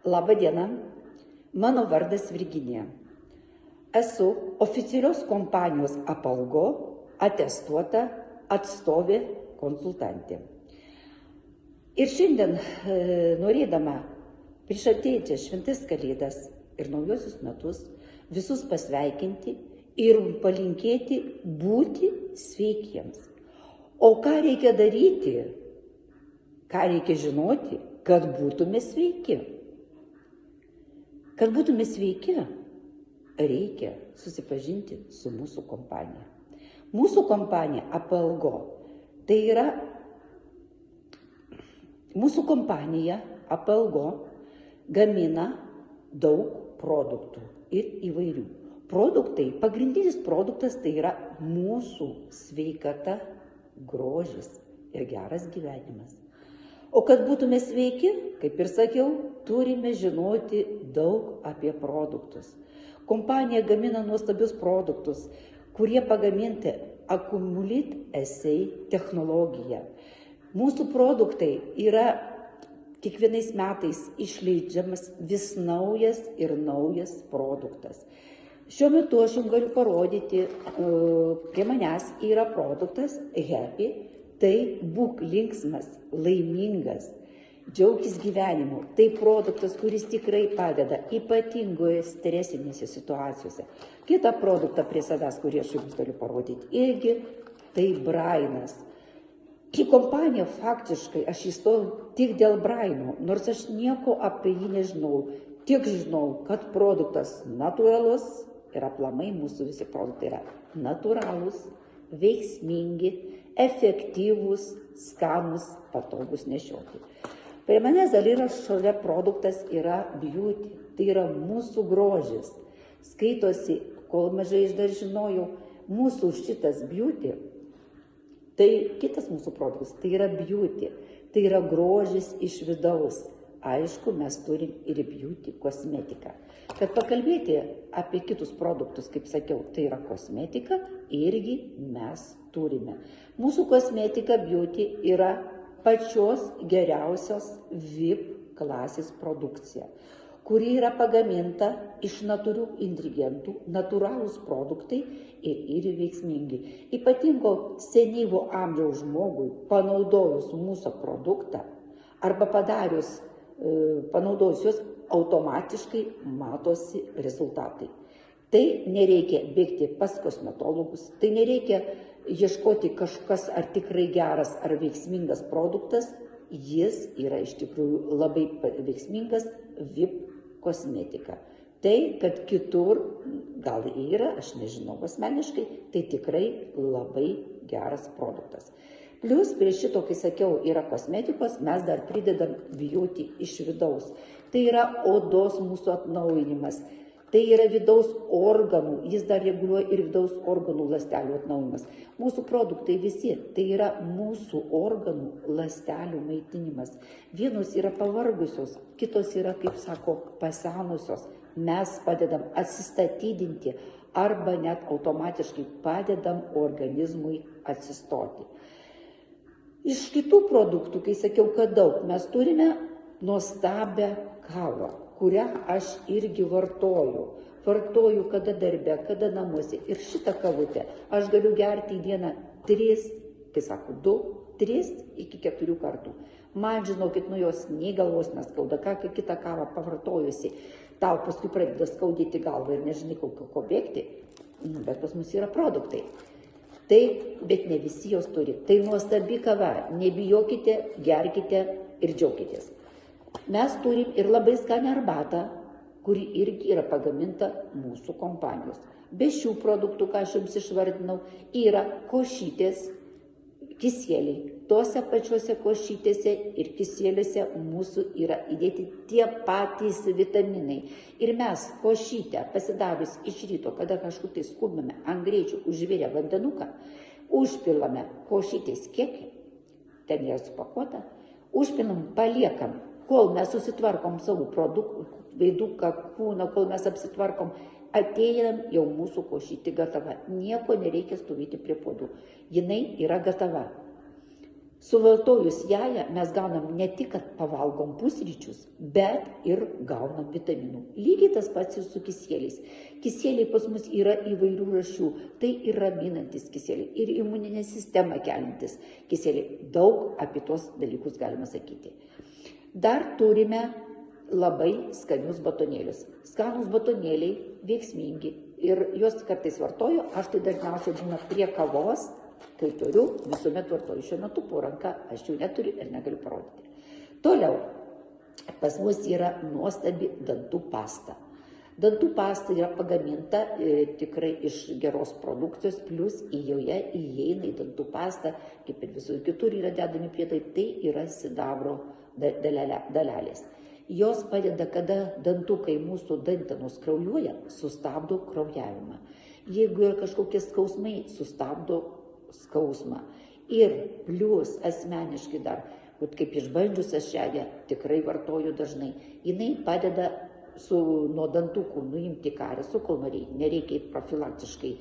Labą dieną, mano vardas Virginija. Esu oficialios kompanijos Apalgo atestuota atstovė konsultantė. Ir šiandien, norėdama prieš ateinančias šventas Kalėdas ir naujosius metus visus pasveikinti ir palinkėti būti sveikiems. O ką reikia daryti, ką reikia žinoti, kad būtume sveiki? Kad būtume sveiki, reikia susipažinti su mūsų kompanija. Mūsų kompanija Apalgo, tai yra mūsų kompanija Apalgo gamina daug produktų ir įvairių. Produktai, pagrindinis produktas tai yra mūsų sveikata, grožis ir geras gyvenimas. O kad būtume sveiki, kaip ir sakiau, turime žinoti daug apie produktus. Kompanija gamina nuostabius produktus, kurie pagaminti Accumulate SA technologija. Mūsų produktai yra kiekvienais metais išleidžiamas vis naujas ir naujas produktas. Šiuo metu aš jums galiu parodyti, prie manęs yra produktas Happy, tai būk linksmas, laimingas, džiaukis gyvenimu. Tai produktas, kuris tikrai padeda ypatingoje stresinėse situacijose. Kitą produktą prie savęs, kurį aš jums galiu parodyti, irgi tai Brainas. Į kompaniją faktiškai aš įstojau tik dėl Braino, nors aš nieko apie jį nežinau. Tik žinau, kad produktas natūralus ir aplamai mūsų visi produktai yra natūralūs, veiksmingi, efektyvūs, skanūs, patogus nešioti. Prie manęs dar yra šalia produktas yra Beauty, tai yra mūsų grožis. Skaitosi, kol mažai aš dar žinojau, mūsų šitas Beauty, tai kitas mūsų produktas, tai yra Beauty, tai yra grožis iš vidaus. Aišku, mes turim ir Beauty kosmetiką. Kad pakalbėti apie kitus produktus, kaip sakiau, tai yra kosmetika, irgi mes turime. Mūsų kosmetika Beauty yra pačios geriausios VIP klasės produkcija, kuri yra pagaminta iš natūrių ingredientų, natūralūs produktai ir veiksmingi. Ypatingo senyvo amžiaus žmogui panaudojus mūsų produktą arba panaudojus juos automatiškai matosi rezultatai. Tai nereikia bėgti pas kosmetologus, tai nereikia ieškoti kažkas ar tikrai geras ar veiksmingas produktas, jis yra iš tikrųjų labai veiksmingas VIP kosmetika. Tai, kad kitur gal yra, aš nežinau asmeniškai, tai tikrai labai geras produktas. Plius prie šito, kai sakiau, yra kosmetikos, mes dar pridedam Beauty iš vidaus. Tai yra odos mūsų atnaujinimas, tai yra vidaus organų, jis dar reguliuoja ir vidaus organų ląstelių atnaujinimas. Mūsų produktai visi, tai yra mūsų organų ląstelių maitinimas. Vienos yra pavargusios, kitos yra, kaip sako, pasenusios. Mes padedam atsistatydinti arba net automatiškai padedam organizmui atsistoti. Iš kitų produktų, kai sakiau, kad daug, mes turime nuostabią kavą, kurią aš irgi vartoju. Vartoju kada darbe, kada namuose. Ir šitą kavutę aš galiu gerti į dieną 3 iki 4 kartų. Man, žinokit, nuo jos nei galvos neskauda, ką kitą kavą pavartojusi, tau paskui pradeda skaudėti galvą ir nežinai, ko bėgti, bet pas mus yra produktai. Tai, bet ne visi jos turi. Tai nuostabi kava, nebijokite, gerkite ir džiaukitės. Mes turim ir labai skanę arbatą, kuri irgi yra pagaminta mūsų kompanijos. Be šių produktų, ką aš jums išvardinau, yra košytės, kisėliai. Tose pačiuose košytėse ir kisėliuose mūsų yra įdėti tie patys vitaminai. Ir mes košytę pasidavus iš ryto, kada kažkur tai skubame ant greičių užvirę vandenuką, užpilame košytės kiekį, ten yra supakuota, užpilam, paliekam, kol mes susitvarkom savo veiduką, kūną, kol mes apsitvarkom, ateinam jau mūsų košytė gatava. Nieko nereikia stovėti prie puodų. Jinai yra gatava. Suvartojus ją mes gaunam ne tik, kad pavalgom pusryčius, bet ir gaunam vitaminų. Lygiai tas pats ir su kisieliais. Kisieliai pas mus yra įvairių rūšių. Tai ir raminantis kisieliai, ir imuninę sistemą keliantis kisieliai. Daug apie tuos dalykus galima sakyti. Dar turime labai skanius batonėlius. Skanus batonėliai, veiksmingi. Ir juos kartais vartoju, aš tai dažniausiai būna prie kavos, kai turiu, visuomet vartoju. Šiuo metu po ranka aš jų neturiu ir negaliu parodyti. Toliau, pas mus yra nuostabi dantų pasta. Dantų pasta yra pagaminta tikrai iš geros produkcijos, plus į joje įeina į dantų pastą, kaip ir visur kitur yra dedami priedai, tai yra sidabro dalelės. Jos padeda, kada dantukai mūsų dantenos kraujuoja, sustabdo kraujavimą. Jeigu yra kažkokie skausmai, sustabdo skausmą. Ir plus asmeniškai dar, kaip išbandžius aš ją tikrai vartoju dažnai, jinai padeda nuo dantukų nuimti kariesų, kol nereikia profilaktiškai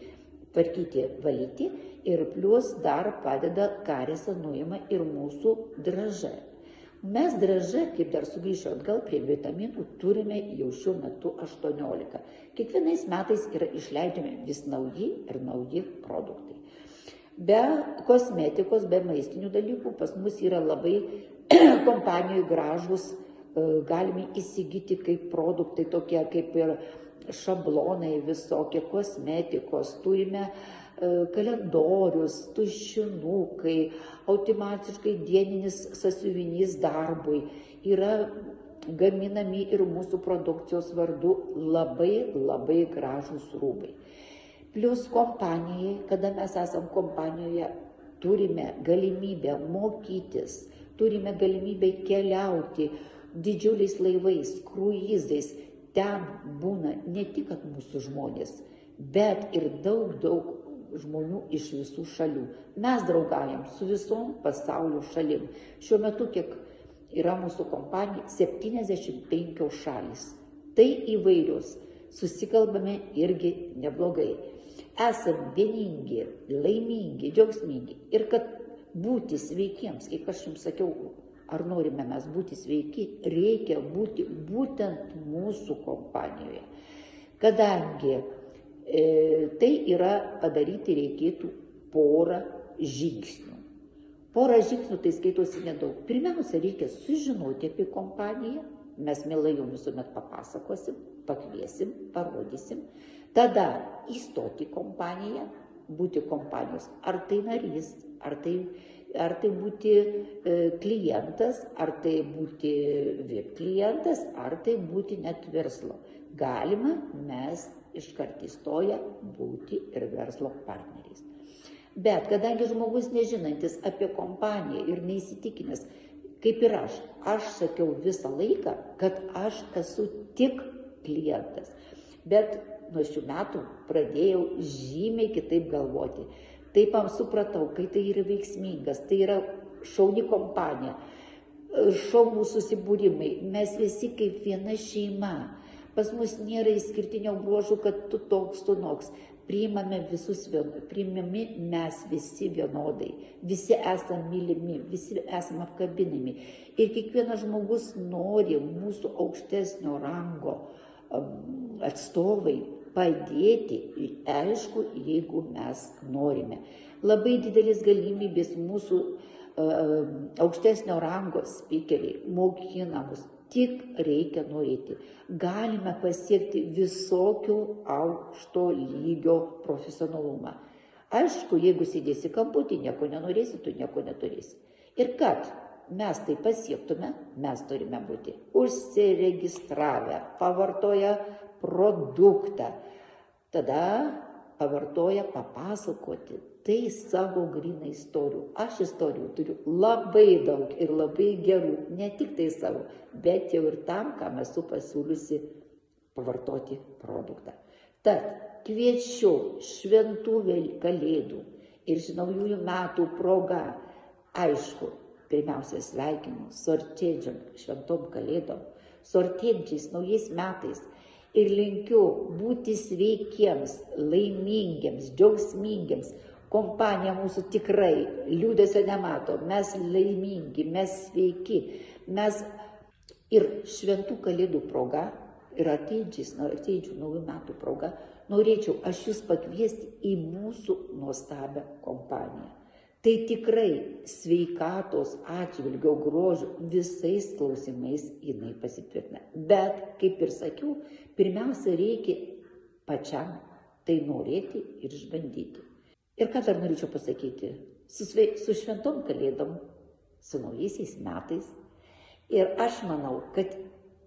tvarkyti, valyti. Ir plus dar padeda kariesą nuima ir mūsų dražė. Mes dražė, kaip dar sugrįšiu atgal prie vitaminų, turime jau šiuo metu 18. Kiekvienais metais yra išleidžiami vis nauji ir nauji produktai. Be kosmetikos, be maistinių dalykų pas mus yra labai kompanijų gražus, galime įsigyti kaip produktai tokie kaip ir šablonai visokie, kosmetikos, turime kalendorius, tušinukai, automatiškai dieninis sąsiuvinys darbui, yra gaminami ir mūsų produkcijos vardu labai gražūs rūbai. Plus kompanijai, kada mes esam kompanijoje, turime galimybę mokytis, turime galimybę keliauti didžiuliais laivais, kruizais. Ten būna ne tik mūsų žmonės, bet ir daug žmonių iš visų šalių. Mes draugaujam su visom pasaulio šalim. Šiuo metu, kiek yra mūsų kompanija, 75 šalis. Tai įvairios. Susikalbame irgi neblogai. Esam vieningi, laimingi, džiaugsmingi. Ir kad būti sveikiems, kaip aš jums sakiau, ar norime mes būti sveiki, reikia būti būtent mūsų kompanijoje. Kadangi tai yra padaryti reikėtų porą žingsnių. Porą žingsnių tai skaitosi nedaug. Pirmiausia, reikia sužinoti apie kompaniją. Mes mielai jums visuomet papasakosim, pakviesim, parodysim. Tada įstoti į kompaniją, būti kompanijos. Ar tai narys, ar tai būti klientas, ar tai būti VIP klientas, ar tai būti net verslo. Galima mes iškart įstoję būti ir verslo partneriais. Bet kadangi žmogus nežinantis apie kompaniją ir neįsitikinęs, kaip ir aš sakiau visą laiką, kad aš esu tik klientas. Bet nuo šių metų pradėjau žymiai kitaip galvoti. Taip supratau, kai tai yra veiksmingas, tai yra šauni kompanija, šaunų susibūrimai, mes visi kaip viena šeima. Pas mus nėra išskirtinio bruožų, kad tu toks, tu noks. Priimami mes visi vienodai. Visi esame mylimi, visi esame apkabinami. Ir kiekvienas žmogus nori mūsų aukštesnio rango atstovai padėti, aišku, jeigu mes norime. Labai didelis galimybės mūsų aukštesnio rango spikeriai mokina mus. Tik reikia norėti. Galime pasiekti visokių aukšto lygio profesionalumą. Aišku, jeigu sėdėsi kamputį, nieko nenorėsi, tu nieko neturėsi. Ir kad mes tai pasiektume, mes turime būti užsiregistravę, pavartoję produktą. Tada pavartoję papasakoti tai savo gryną istorijų. Aš istorijų turiu labai daug ir labai gerų, ne tik tai savo, bet jau ir tam, kam esu pasiūliusi pavartoti produktą. Tad kviečiu šventų kalėdų ir naujųjų metų proga, aišku, pirmiausia sveikinu su artėjančiom šventom kalėdom, su artėjančiais naujais metais ir linkiu būti sveikiems, laimingiems, džiaugsmingiems, kompanija mūsų tikrai liūdesio nemato, mes laimingi, mes sveiki, mes ir šventų kalėdų proga, ir artėjančių naujų metų proga, norėčiau aš jūs pakviesti į mūsų nuostabią kompaniją. Tai tikrai sveikatos atžvilgio grožio visais klausimais jinai pasitvirtina. Bet, kaip ir sakiau, pirmiausia reikia pačiam tai norėti ir išbandyti. Ir ką dar norėčiau pasakyti, su šventom kalėdom, su naujaisiais metais. Ir aš manau, kad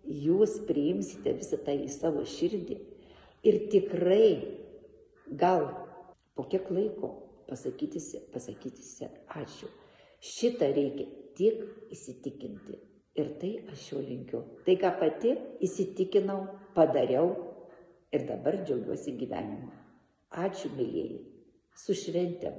jūs priimsite visą tai į savo širdį ir tikrai gal po kiek laiko pasakysite ačiū. Šitą reikia tik įsitikinti. Ir tai aš jau linkiu. Tai, ką pati įsitikinau, padariau ir dabar džiaugiuosi gyvenimu. Ačiū, mylieji. Su šventėm.